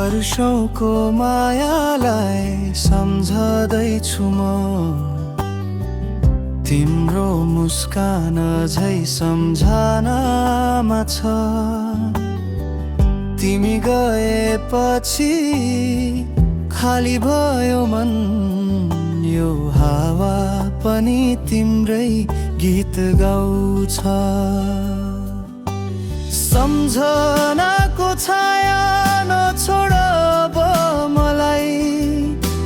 वर्षौंको मायालाई सम्झदैछु म, तिम्रो मुस्कान झै सम्झनामा छ। तिमी गएपछि खाली भयो मन, यो हावा पनि तिम्रै गीत गाउँछ। सम्झनाको छाया नछोड अब मलाई,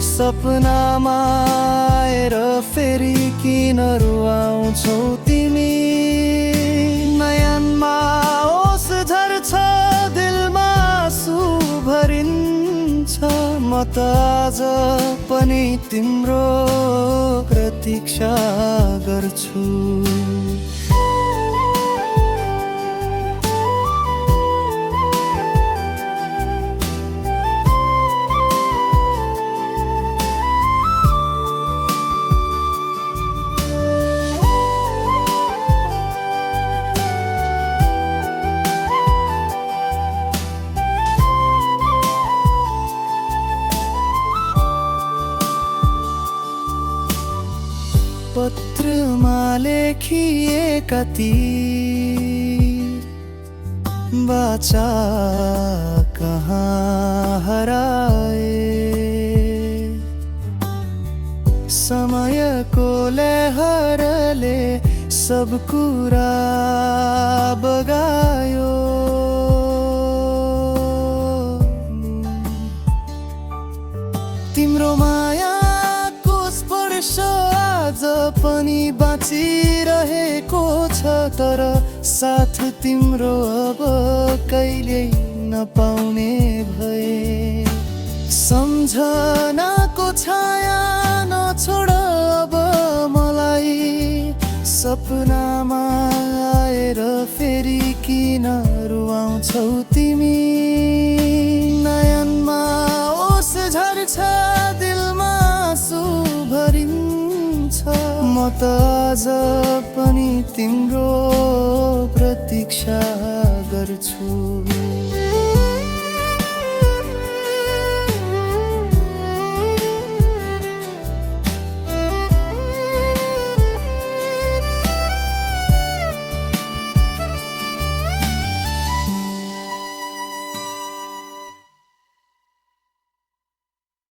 सपनामा आएर फेरि किन रुवाउँछौ तिमी। नयनमा ओस झर्छ, दिलमा आँसु भरिन्छ, म त आज पनि तिम्रो प्रतीक्षा गर्छु। पत्रमा लेखिएका ती बाचा कहाँ हराए। समयको लहरले सब कुरा बगायो। तिम्रो मायाको स्पर्श आज पनि बाँचिरहेको छ, तर साथ तिम्रो अब कहिल्यै नपाउने भए। सम्झनाको छाया नछोड अब मलाई, सपनामा आएर फेरि किन रुवाउँछौ तिमी। नयनमा ओस झर्छ, दिलमा आँसु भरिन्छ, म त आज पनि तिम्रो प्रतीक्षा गर्छु।